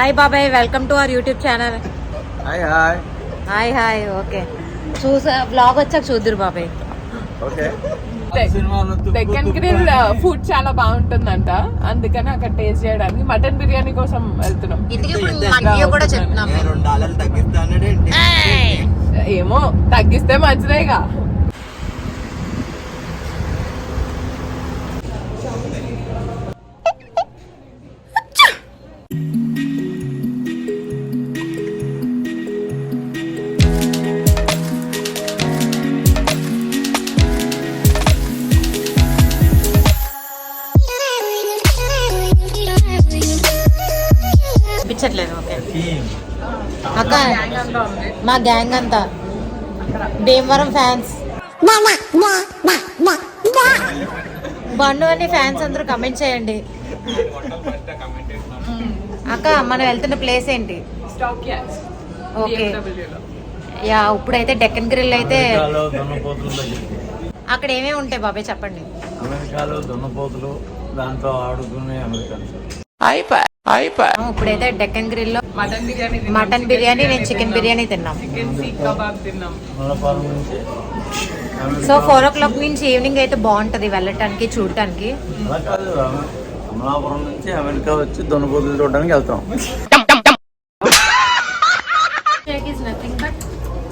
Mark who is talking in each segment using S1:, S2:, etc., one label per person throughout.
S1: Hi బాబాయ్, welcome to our YouTube channel.
S2: Hi hi
S1: hi hi. Okay, vlog వచ్చాక చూద్దురు బాబాయ్.
S2: Okay.
S3: Deccan grill food చాలా బాగుంటుందంట, అందుకని అక్కడ టేస్ట్ చేయడానికి మటన్ బిర్యానీ కోసం వెళ్తున్నాం.
S1: కూడా చెప్తున్నాం.
S2: $2 తగ్గిస్తానండి.
S3: ఏమో తగ్గిస్తే మంచిదేగా.
S1: ఓకే అక్క, మా గ్యాంగ్ అంతా భీమవరం ఫ్యాన్స్. బండు అని ఫ్యాన్స్ అందరూ కమెంట్ చేయండి. అక్క, మనం వెళ్తున్న ప్లేస్ ఏంటి? ఓకే యా, ఇప్పుడైతే డెక్కన్ గ్రిల్ అయితే అక్కడ ఏమేమి ఉంటాయి బాబాయ్ చెప్పండి.
S2: అమెరికాలో దున్నపోతులు, దాంతో ఆడుకునే అమెరికన్స్.
S1: ఇప్పుడైతే డెక్కన్ గ్రిల్ లో మటన్ బిర్యానీ, నేను చికెన్ బిర్యానీ తిన్నాం. సో 4 o'clock నుంచి ఈవినింగ్ అయితే బాగుంటది వెళ్ళటానికి, చూడటానికి.
S2: అమలాపురం నుంచి అమెరికా వచ్చి దున్నపోతులు చూడడానికి వెళ్తాం.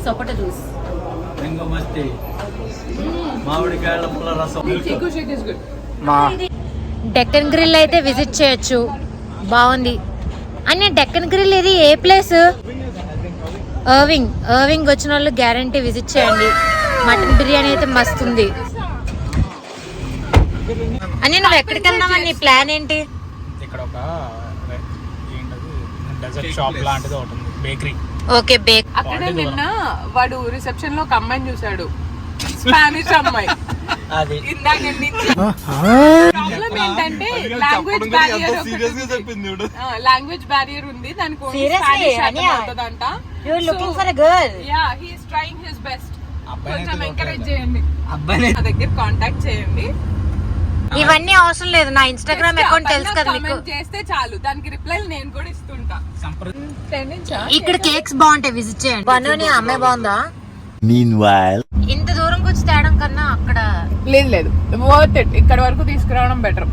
S1: సపోటా జ్యూస్,
S2: మామిడికాయల పుల్ల రసం.
S1: డెక్కన్ గ్రిల్ అయితే విజిట్ చేయొచ్చు, బాగుంది. అని డెక్కన్ గ్రిల్ ఇది ఏ ప్లేస్? ఎర్వింగ్ వచ్చిన వాళ్ళు గ్యారంటీ విజిట్ చేయండి. మటన్ బిర్యానీ అయితే మస్తు ఉంది. అని నువ్వు ఎక్కడికి వెళ్దామని నీ ప్లాన్ ఏంటి?
S4: ఇక్కడ ఒక డెజర్ట్ షాప్ లాంటిది ఒకటి ఉంది, బేకరీ.
S1: ఓకే,
S3: అక్కడ నిన్న వాడు రిసెప్షన్ లో ఒక అమ్మాయిని చూసాడు, స్పానిష్ అమ్మాయి. ఇందాక ప్రాబ్లం ఏంటంటే లాంగ్వేజ్ బ్యారియర్ ఉంది, దానికి అవుతుందంట. కొంచెం ఎంకరేజ్ చేయండి, నా దగ్గర కాంటాక్ట్ చేయండి.
S1: ఇవన్నీ అవసరం లేదు, నా ఇన్స్టాగ్రామ్ అకౌంట్ తెలుసు కదా మీకు.
S3: చేస్తే చాలు, దానికి రిప్లై నేను కూడా ఇస్తుంటా.
S1: ఇక్కడ కేక్స్ బాగుంటాయి, విజిట్ చేయండి. బనోని అమ్మాయి బాగుందా?
S2: Meanwhile,
S1: ఇంత దూరం వచ్చి తేడం కన్నా అక్కడ
S3: లేదు వర్త్ ఇట్, ఇక్కడ వరకు తీసుకురావడం బెటర్.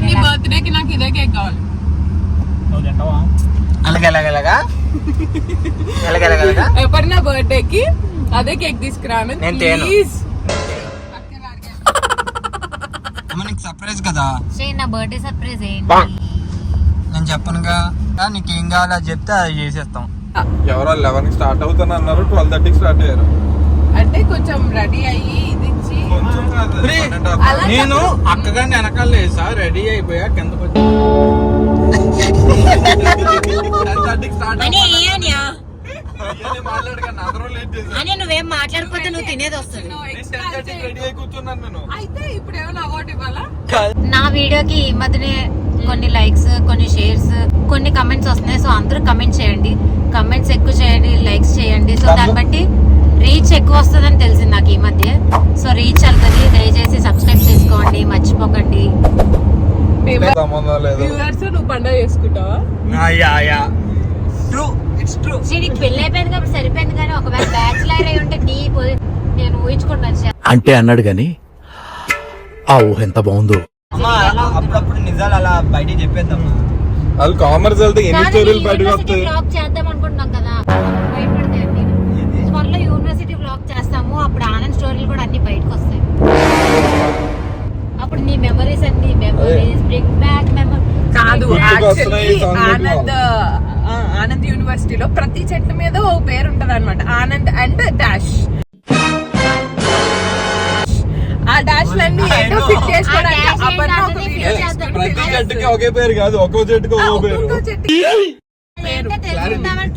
S3: నీ బర్త్డే కి నాకు ఇదే కేక్ కావాలి. ఎప్పుడు నా బర్త్డే కి అదే కేక్ తీసుకురాను ప్లీజ్.
S5: సర్ప్రైజ్ కదా,
S1: నా బర్త్డే సర్ప్రైజ్ ఏంటి?
S5: నేను చెప్పనుగా, నీకేం కావాలో అది చెప్తే అది చేసేస్తాం.
S6: ఎవరో 11 స్టార్ట్ అవుతాను అన్నారు, 12:30 స్టార్ట్ అయ్యారు.
S3: అంటే కొంచెం రెడీ అయ్యి ఇది ఇచ్చి
S4: నేను అక్కగాని వెనకాల సార్ రెడీ అయిపోయా కిందకు వచ్చి
S1: నువ్వేం మాట్లాడకపోతే నువ్వు తినేది వస్తుంది.
S3: అయితే ఇప్పుడు ఏమైనా అవార్డు ఇవ్వాలా?
S1: నా వీడియోకి ఈ మధ్యనే కొన్ని లైక్స్, కొన్ని షేర్స్, కొన్ని కమెంట్స్ వస్తున్నాయి. సో అందరూ కమెంట్ చేయండి, కమెంట్స్ ఎక్కువ చేయండి, లైక్స్ చేయండి. సో దాన్ని బట్టి రీచ్ ఎక్కువ వస్తుందని తెలిసింది నాకు ఈ మధ్య. సో రీచ్ వెళ్తుంది, దయచేసి సబ్స్క్రైబ్ చేసుకోండి, మర్చిపోకండి.
S3: నువ్వు పండుగ చేసుకుంటావా?
S1: నీకు పెళ్లి అయిపోయింది కాబట్టి సరిపోయింది, కానీ ఒకవేళ బ్యాచిలర్ అయి ఉంటే నేను ఊహించుకుంటాను
S7: అంటే అన్నాడు గాని ఆ ఊహ ఎంత బాగుందో.
S5: అప్పుడప్పుడు నిజాలు అలా బయట చెప్పేద్దామా?
S6: వాళ్ళు కామర్స్ వెళ్తే ఎన్ని స్టోరీలు బయటకు వస్తాయి.
S1: బ్లాగ్ చేద్దాం అనుకుంటున్నాం కదా, త్వరలో యూనివర్సిటీ బ్లాగ్ చేస్తాము. అప్పుడు ఆనంద్ స్టోరీలు కూడా అన్ని బయటకు వస్తాయి. అప్పుడు నీ మెమరీస్ అన్ని బ్రింగ్ బ్యాక్ మెమరీస్.
S3: కాదు, ఆనంద్ యూనివర్సిటీలో ప్రతి చెట్టు మీద ఓ పేరు ఉంటది అనమాట, ఆనంద్ అండ్ డాష్. ఆ డాష్ లన్నీ ఏంటో ఫిట్ చేసుకోవడానికి
S6: ప్రతి చెట్టుకి ఒకే పేరు కాదు, ఒక్కో చెట్టుకి ఒక్కో పేరు.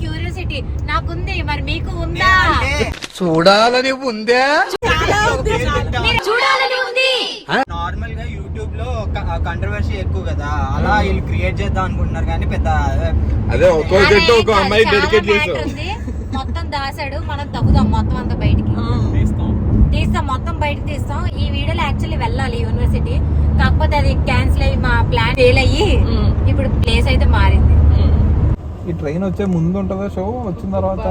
S1: క్యూరియాసిటీ నాకుంది, మరి మీకు ఉందా?
S4: చూడాలని ఉందే,
S1: చూడాలని ఉంది.
S5: నార్మల్ గా యూట్యూబ్ లో కంట్రవర్సీ ఎక్కువ కదా, అలా వీళ్ళు క్రియేట్ చేద్దాం అనుకుంటున్నారు కానీ పెద్ద
S6: అదే ఒక్కో చెట్టు ఒక అమ్మాయి డెడికేట్ చేసాం.
S1: మొత్తం దాసాడు, మనం తగ్గుదాం మొత్తం అంతా బయటికి తీస్తాం మొత్తం బయట తీస్తాం. ఈ వీడియోలో యాక్చువల్లీ వెళ్ళాలి యూనివర్సిటీ, కాకపోతే అది క్యాన్సిల్ అయ్యి మా ప్లాన్ ఫెయిల్ అయ్యి ఇప్పుడు ప్లేస్ అయితే మారింది.
S6: ఈ ట్రైన్ వచ్చే ముందు ఉంటుందా షో, వచ్చిన తర్వాత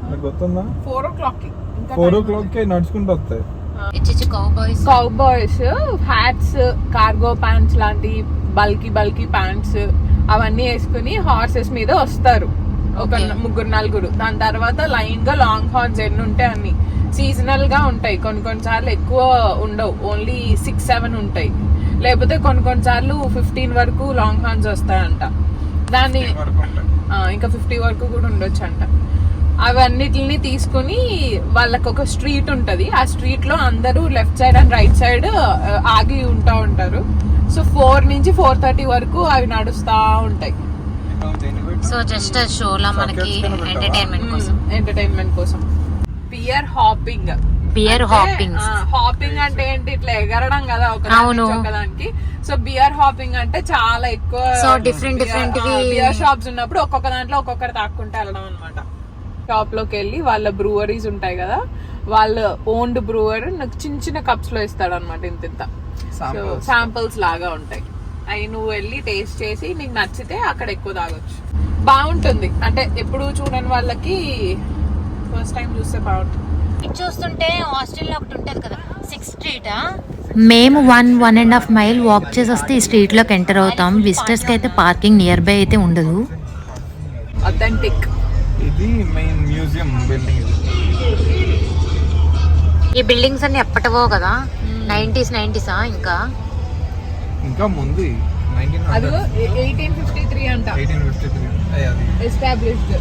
S6: మీకు గుర్తుందా?
S3: 4 o'clock
S6: 4 o'clock నడుచుకుంటూ వస్తాయి.
S1: ఇచ్చి
S3: కౌబాయ్స్ హ్యాట్స్, కార్గో ప్యాంట్స్ లాంటి బల్కీ ప్యాంట్స్ అవన్నీ వేసుకుని హార్సెస్ మీద వస్తారు. ఒక 3-4. దాని తర్వాత లైన్ గా లాంగ్ హార్న్స్ ఎన్ని ఉంటాయి అన్ని సీజనల్ గా ఉంటాయి. కొన్నిసార్లు ఎక్కువ ఉండవు, ఓన్లీ 6-7 ఉంటాయి. లేకపోతే కొన్నిసార్లు 15 వరకు లాంగ్ హార్న్స్ వస్తాయంట. దాన్ని ఇంకా 50 వరకు కూడా ఉండొచ్చు అంట. అవన్నిటిని తీసుకుని వాళ్ళకి ఒక స్ట్రీట్ ఉంటది. ఆ స్ట్రీట్ లో అందరూ left side and right side ఆగి ఉంటారు. సో 4 నుంచి 4:30 వరకు అవి నడుస్తా ఉంటాయి.
S1: సో జస్ట్ షోలా మనకి
S3: ఎంటర్టైన్మెంట్ కోసం. బియర్ హాపింగ్ హాపింగ్ అంటే ఏంటి, ఇట్లా ఎగరడం కదా ఒకదానికి. సో బియర్ హాపింగ్ అంటే చాలా ఎక్కువ.
S1: సో డిఫరెంట్
S3: బియర్ షాప్స్ ఉన్నప్పుడు ఒక్కొక్క దాంట్లో ఒక్కొక్కటి తాక్కుంటూ వెళ్ళడం అనమాట. షాప్ లోకి వెళ్ళి వాళ్ళ బ్రూవరీస్ ఉంటాయి కదా, వాళ్ళ ఓన్డ్ బ్రూవర్ నాకు చిన్న కప్స్ లో ఇస్తాడు అనమాట. ఇంత శాంపుల్స్ లాగా ఉంటాయి. అవి నువ్వు వెళ్ళి టేస్ట్ చేసి నీకు నచ్చితే అక్కడ ఎక్కువ తాగొచ్చు. బాగుంటుంది, అంటే ఎప్పుడు చూడని వాళ్ళకి ఫస్ట్ టైం చూస్తే బాగుంటుంది.
S1: చూస్తుంటే హాస్టల్లో ఒకటి ఉంటది కదా 6th స్ట్రీట్. మేము 1.5 మైల్ వాక్ చేసి వస్తే ఈ స్ట్రీట్ లోకి ఎంటర్ అవుతాం. విజిటర్స్ కి అయితే పార్కింగ్ నియర్ బై అయితే ఉండదు.
S3: అథెంటిక్.
S6: ఇది మెయిన్ మ్యూజియం బిల్డింగ్.
S1: ఈ బిల్డింగ్స్ అన్ని ఎప్పటివో కదా, 90s ఇంకా
S6: ముందు
S3: 1853 అంట.
S6: 1853
S3: ఎస్టాబ్లిష్డ్.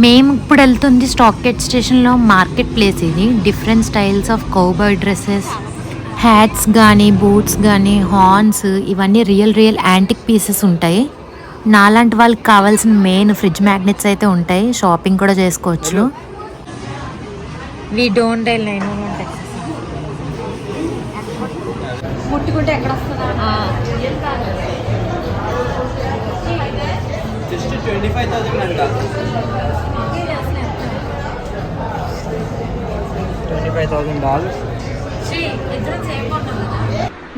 S1: మేము ఇప్పుడు వెళ్తుంది స్టాకెట్ స్టేషన్లో మార్కెట్ ప్లేస్. ఇది different styles of cowboy dresses, hats కానీ బూట్స్ కానీ హార్న్స్ ఇవన్నీ రియల్ యాంటిక్ పీసెస్ ఉంటాయి. నాలాంటి వాళ్ళకి కావాల్సిన మెయిన్ ఫ్రిడ్జ్ మ్యాగ్నెట్స్ అయితే ఉంటాయి. షాపింగ్ కూడా చేసుకోవచ్చు. ముట్టుకుంటే ఎక్కడ వస్తుందా?
S5: జస్ట్ 25,000 అంట. $25,000.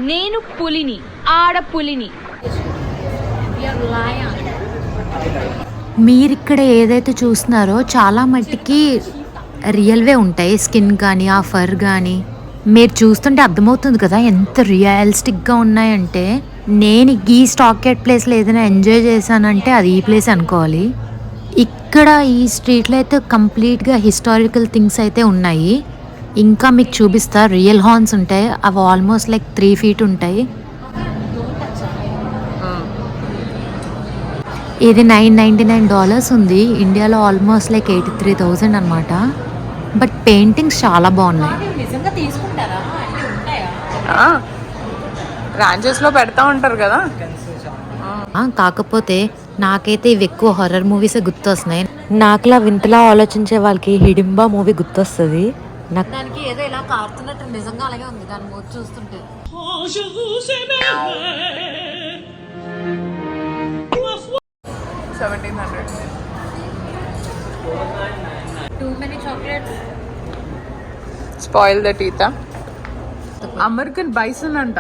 S8: నేను పులిని, ఆడపులిని.
S1: మీరిక్కడ ఏదైతే చూస్తున్నారో చాలా మట్టికి రియల్వే ఉంటాయి. స్కిన్ కానీ ఆ ఫర్ కానీ మీరు చూస్తుంటే అర్థమవుతుంది కదా ఎంత రియలిస్టిక్గా ఉన్నాయంటే. నేను ఈ స్టాకెట్ ప్లేస్లో ఏదైనా ఎంజాయ్ చేశానంటే అది ఈ ప్లేస్ అనుకోవాలి. ఇక్కడ ఈ స్ట్రీట్లో అయితే కంప్లీట్గా హిస్టారికల్ థింగ్స్ అయితే ఉన్నాయి. ఇంకా మీకు చూపిస్తా, రియల్ హార్న్స్ ఉంటాయి. అవి ఆల్మోస్ట్ లైక్ 3 feet ఉంటాయి. ఇది $999 ఉంది. ఇండియాలో ఆల్మోస్ట్ లైక్ 83,000 అనమాట. బట్ పెయింటింగ్స్ చాలా బాగున్నాయి.
S3: బ్రాంచెస్ లో పెడతా ఉంటారు కదా.
S1: కాకపోతే నాకైతే ఇవి ఎక్కువ హర్రర్ మూవీసే గుర్తొస్తున్నాయి. నాకులా వింతలా ఆలోచించే వాళ్ళకి హిడింబా మూవీ గుర్తొస్తుంది. దానికి ఏదో ఇలా కారుతున్నట్టు నిజంగా అలాగే ఉంది దాని మూవీ చూస్తుంటే. Too many chocolates.
S3: Spoil the teeth. American bison అంట.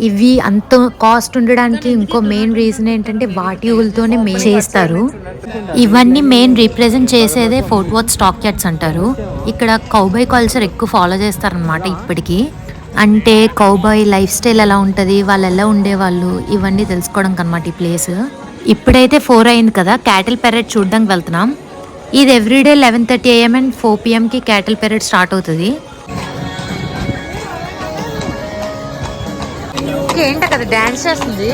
S1: ఇవి అంత కాస్ట్ ఉండడానికి ఇంకో మెయిన్ రీజన్ ఏంటంటే వాటి ఊళ్ళతోనే చేస్తారు. ఇవన్నీ మెయిన్ రిప్రజెంట్ చేసేదే ఫోర్ట్ వర్త్ స్టాక్ యార్డ్స్ అంటారు. ఇక్కడ కౌబాయ్ కల్చర్ ఎక్కువ ఫాలో చేస్తారనమాట ఇప్పటికీ. అంటే కౌబాయ్ లైఫ్ స్టైల్ ఎలా ఉంటుంది, వాళ్ళు ఎలా ఉండేవాళ్ళు, ఇవన్నీ తెలుసుకోవడానికి అనమాట ఈ ప్లేస్. ఇప్పుడైతే 4 అయింది కదా, క్యాటిల్ పెరెడ్ చూడడానికి వెళ్తున్నాం. ఇది everyday 11:30 AM and 4 PM cattle parade start అవుతుంది. ఏంట కదా డాన్స్ చేస్తుంది.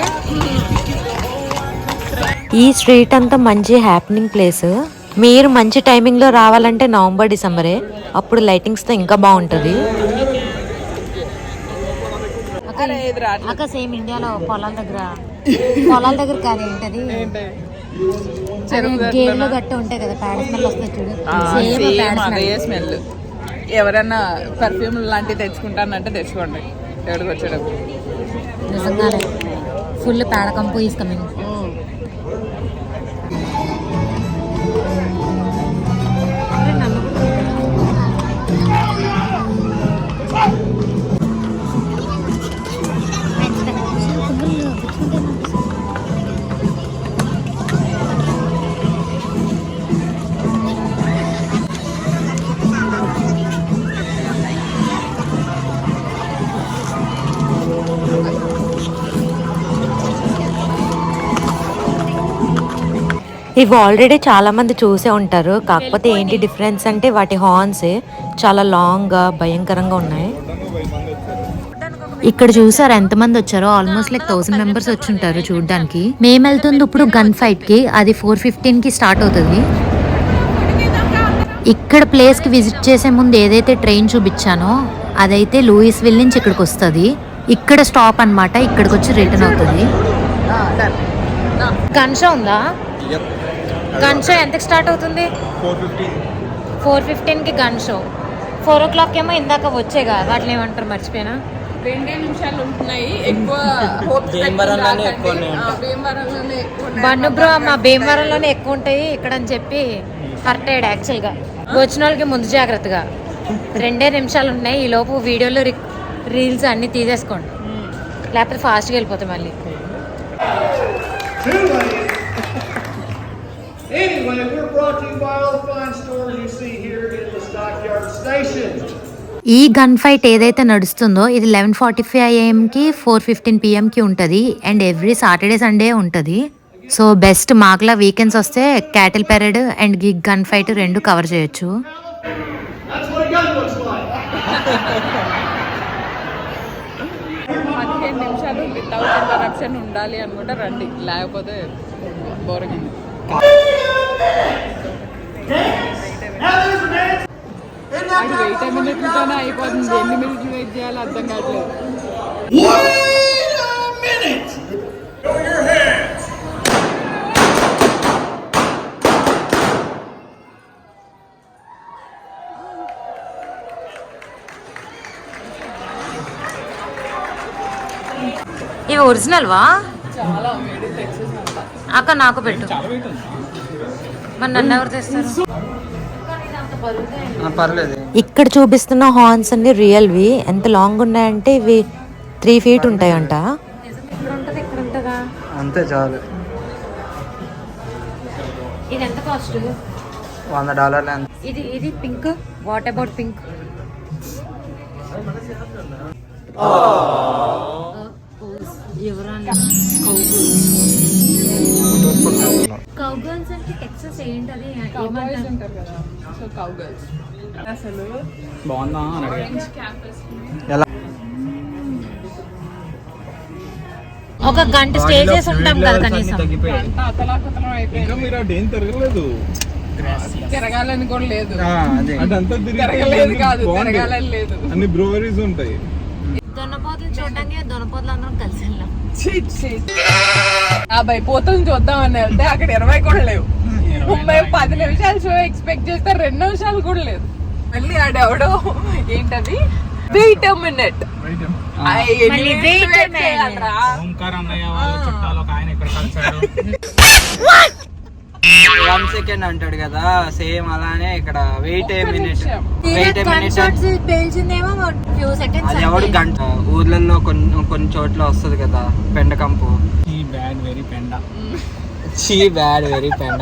S1: ఈ స్ట్రీట్ అంతా మంచి హ్యాపెనింగ్ ప్లేస్. మీరు మంచి టైమింగ్లో రావాలంటే నవంబర్ డిసెంబరే, అప్పుడు లైటింగ్స్తో ఇంకా బాగుంటుంది. అక్క సేమ్ ఇండియాలో పొలాల దగ్గర కాదు ఏంటది గేర్లో గట్ట ఉంటాయి కదా, ప్యాడ్ స్మెల్ వస్తుంది చూడు.
S3: స్మెల్. ఎవరైనా పర్ఫ్యూమ్ లాంటివి తెచ్చుకుంటానంటే తెచ్చుకోండి ఎవరికి వచ్చేటప్పుడు.
S1: నిజంగానే ఫుల్ పేడ కంపు ఈస్ కమింగ్. ఇవి ఆల్రెడీ చాలా మంది చూసే ఉంటారు, కాకపోతే ఏంటి డిఫరెన్స్ అంటే వాటి హార్న్స్ చాలా లాంగ్ గా భయంకరంగా ఉన్నాయి. ఇక్కడ చూసారు ఎంతమంది వచ్చారో, ఆల్మోస్ట్ లైక్ 1000 మెంబర్స్ వచ్చి ఉంటారు చూడడానికి. మేము వెళ్తుంది ఇప్పుడు గన్ ఫైట్ కి, అది 4:15 కి స్టార్ట్ అవుతుంది. ఇక్కడ ప్లేస్ కి విజిట్ చేసే ముందు ఏదైతే ట్రైన్ చూపించానో అదైతే లూయిస్విల్ నుంచి ఇక్కడికి వస్తుంది. ఇక్కడ స్టాప్ అన్నమాట, ఇక్కడికి వచ్చి రిటర్న్ అవుతుంది. గన్ షో ఉందా? గన్ షో ఎంతకి స్టార్ట్ అవుతుంది? 4:15 కి గన్ షో. 4 o'clock ఏమో ఇందాక వచ్చేగా, వాటిని ఏమంటారు మర్చిపోయినా.
S3: 2 నిమిషాలు ఉంటున్నాయి, ఎక్కువ hopes
S5: భీమవరంలోనే
S3: పెట్టుకుని
S5: ఎక్కువ
S3: రాకండి.
S5: ఉన్నాయి.
S3: భీమవరంలోనే ఎక్కువ ఉన్నాయి.
S1: బన్ను బ్రో మా భీమవరంలోనే ఎక్కువ ఉంటాయి ఇక్కడ అని చెప్పి హర్ట్ అయ్యాడు యాక్చువల్గా. వచ్చిన వాళ్ళకి ముందు జాగ్రత్తగా 2 నిమిషాలు ఉన్నాయి, ఈ లోపు వీడియోలు రీల్స్ అన్ని తీసేసుకోండి, లేకపోతే ఫాస్ట్గా వెళ్ళిపోతాయి మళ్ళీ.
S9: Anyway, we're brought to you by all the fine stores you see here in the Stockyard Station.
S1: ఈ గన్ ఫైట్ ఏదైతే నడుస్తుందో ఇది 11:45 AM కి 4:15 PM కి ఉంటుంది, అండ్ ఎవ్రీ సాటర్డే సండే ఉంటుంది. సో బెస్ట్ మాకులా వీకెండ్స్ వస్తే cattle parade and gun fight 2 cover చేయొచ్చు.
S9: That's what a gun looks like.
S3: 15 నిమిషాలు వితౌట్ ఇంటరప్షన్ ఉండాలి అనుకుంటే రండి, లేకపోతే బోరింగ్. అది వెయిట్ మినిట్లతోనే అయిపోతుంది, ఎన్ని మినిట్లు వెయిట్ చేయాలో అర్థం కావట్లేదు.
S1: ఇవి ఒరిజినల్ వా?
S3: చాలా మేడ్ ఇన్ టెక్సస్ అంట.
S1: అక్క నాకు పెట్టు, మరి నన్ను ఎవరు తెస్తారు?
S5: పర్లేదు.
S1: ఇక్కడ చూపిస్తున్న హార్న్స్ అన్ని రియల్వి. ఎంత లాంగ్ ఉన్నాయంటే ఇవి 3 feet ఉంటాయంట.
S5: అంతే చాలు.
S1: ఇది ఎంత కాస్ట్?
S5: $100.
S1: ఇది pink. What about pink? Cowgirls అంటే టెక్సస్ ఏంటది?
S3: Cowboys ఉంటారు కదా, సో కౌగర్ల్స్. అసలు
S4: బాగుందా అని అడిగా.
S3: ఆరెంజ్ క్యాంపస్
S1: ఒక గంట స్టే చేసి ఉంటాం కదా కనీసం.
S3: అంతా అతలాకుతలం అయిపోయింది.
S6: మీరు అటు ఏం తిరగలేదు,
S3: తిరగాలని కూడా లేదు,
S6: అదంతా
S3: తిరగలేదు కాదు, తిరగాలని లేదు.
S6: అన్ని బ్రూవరీస్ ఉంటాయి.
S1: దొన్నపోతులు చూడడానికి దొన్నపోతులు అందరం కలిసి వెళ్ళాం.
S3: 50 పోతులను చూద్దామని వెళ్తే అక్కడ 20 కూడా లేవు. 10 నిమిషాలు షో ఎక్స్పెక్ట్ చేస్తే 2 నిమిషాలు కూడా లేదు. మళ్ళీ ఆడెవడో ఏంటది వెయిట్ ఎ మినిట్,
S4: ఓంకార్ అన్నయ్య వాళ్ళ చుట్టాలు ఒక ఆయన ఇక్కడ కలిసాడు.
S5: 1 second అంటాడు కదా, సేమ్ అలానే ఇక్కడ wait a minute. Wait a minute అది ఎవడు గంట. ఊర్లలో కొన్ని చోట్ల వస్తుంది కదా పెండకంపు. బ్యాడ్ వెరీ పెండ.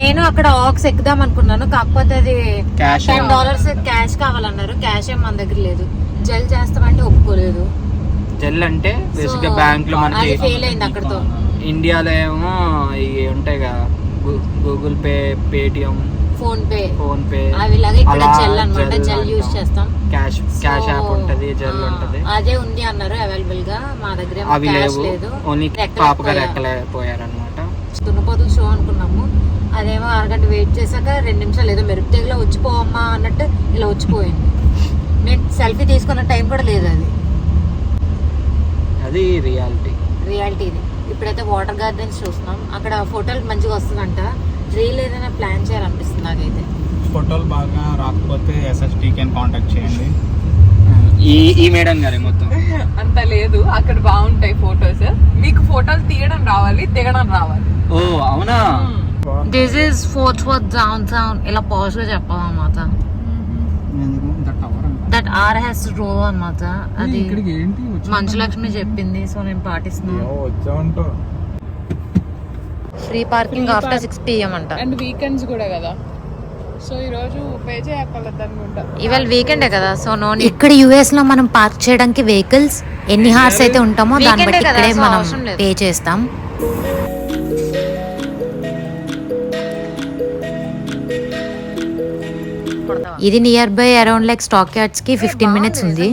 S1: నేను అక్కడ ఆక్స్ ఎక్కుదాం అనుకున్నాను, కాకపోతే అది
S5: Cash.
S1: $10 క్యాష్ కావాలన్నారు. క్యాష్ ఏం మన దగ్గర లేదు. జెల్ చేస్తామంటే ఒప్పుకోలేదు.
S5: జెల్ అంటే బేసిక్ గా బ్యాంక్ లో
S1: అది
S5: మనకి
S1: ఫెయిల్ అయింది అక్కడతో.
S5: ఇండియాలో ఏమో ఇవి ఉంటాయి కదా, Google pay, Paytm,
S1: phone pay
S5: అవి
S1: లాగా ఇక్కడ జెల్ అన్నమాట. జెల్ యూజ్ చేస్తాం.
S5: క్యాష్ యాప్ ఉంటది, జెల్ ఉంటది.
S1: అదే ఉంది అన్నారు అవైలబుల్ గా. మా దగ్గర
S5: అవి
S1: క్యాష్
S5: లేవు,
S1: లేదు.
S5: ఓన్లీ పాపగా రెక్కలేకపోయారనమాట.
S1: దున్నపోతుల షో అనుకున్నాము, అదేమో అరగంట వెయిట్ చేశాక 2 నిమిషాలు ఏదో మెరుపు తెగలో వచ్చిపోవమ్మా అన్నట్టు ఇలా వచ్చిపోయింది. నేను సెల్ఫీ తీసుకున్న టైం కూడా లేదు.
S5: అది రియాలిటీ
S1: ఇది. ఇప్పుడైతే వాటర్ గార్డెన్స్ చూస్తున్నాం, అక్కడ ఫోటోలు మంచిగా వస్తుందంట. రీల్ ఏదైనా ప్లాన్ చేయాలనిపిస్తుంది నాకైతే.
S4: ఫోటోలు బాగా రాకపోతే SSTK కాంటాక్ట్ చేయండి.
S5: ఈ మేడం గారే మొత్తం
S3: అంత లేదు, అక్కడ బాగుంటాయి ఫోటోస్. మీకు ఫోటోలు తీయడం రావాలి, దిగడం రావాలి.
S5: ఓ అవునా.
S1: This is fourth down town. ఇలా పాజ్ గా చెప్పాలన్నమాట. దట్ ఆర్ హ్యాస్ రో అన్నమాట. అది మంచు లక్ష్మి చెప్పింది, సో నేను పాటిస్తున్నాను.
S6: వచ్చామంటూ
S1: ఫ్రీ పార్కింగ్ ఆఫ్టర్ 6 PM అంట.
S3: అండ్ వీకెండ్స్ కూడా కదా, సో ఈ రోజు పే చేయక్కర్లేదు అనుకుంటా.
S1: ఇవాళ వీకెండే కదా, సో నో. ఇక్కడ యుఎస్ లో మనం పార్క్ చేయడానికి వెహికల్స్ ఎన్ని హార్స్ అయితే ఉంటామో దాన్ని బట్టి ఇక్కడే మనం పే చేస్తాం. ఇది near by around like stock yards కి 15 మినిట్స్ ఉంది.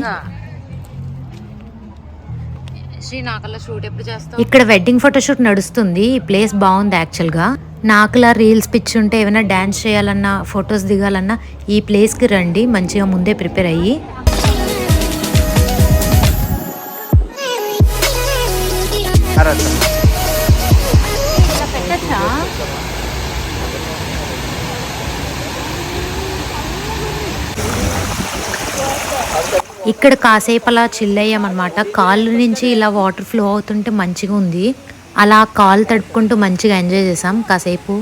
S1: ఇక్కడ వెడ్డింగ్ ఫోటోషూట్ నడుస్తుంది. ఈ ప్లేస్ బాగుంది యాక్చువల్ గా. నాకులా రీల్స్ పిచ్చి ఉంటే ఏమైనా డాన్స్ చేయాలన్నా ఫొటోస్ దిగాలన్నా ఈ ప్లేస్ కి రండి, మంచిగా ముందే ప్రిపేర్ అయ్యి. ఇక్కడ కాసేపు అలా చిల్ అయ్యామన్నమాట. కాళ్ళు నుంచి ఇలా వాటర్ ఫ్లో అవుతుంటే మంచిగా ఉంది. అలా కాళ్ళు తడుపుకుంటూ మంచిగా ఎంజాయ్ చేసాం కాసేపు.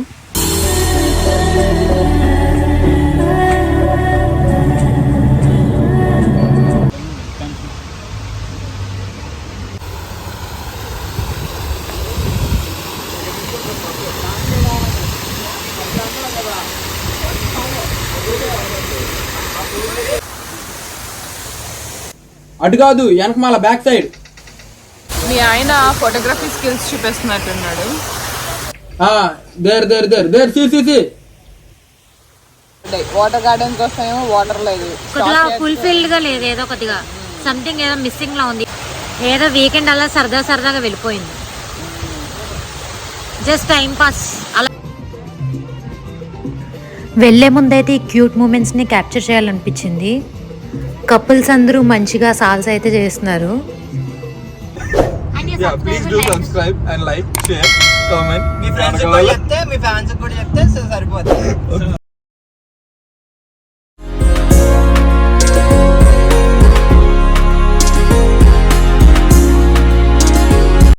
S5: అటు కాదు వెనకమాల బ్యాక్ సైడ్.
S3: మీ ఆయన ఫోటోగ్రఫీ స్కిల్స్ చూపిస్తున్నట్టున్నాడు. వాటర్ గార్డెన్స్ వస్తాయేమో, వాటర్ లేదు.
S1: కొద్దిగా ఫుల్ఫిల్డ్ గా లేదు, ఏదో కొద్దిగా సంథింగ్ ఏదో మిస్సింగ్ లా ఉంది. ఏదో వీకెండ్ అలా సరదాగా వెళ్ళిపోయింది. జస్ట్ టైం పాస్ అలా. వెళ్లే ముందైతే ఈ క్యూట్ మూమెంట్స్ ని క్యాప్చర్ చేయాలనిపించింది. కపుల్స్ అందరూ మంచిగా సాల్స్ అయితే చేస్తున్నారు.
S6: Please do subscribe and like, share, comment.
S5: Me friends కూడా చెప్తే సరిపోతుంది.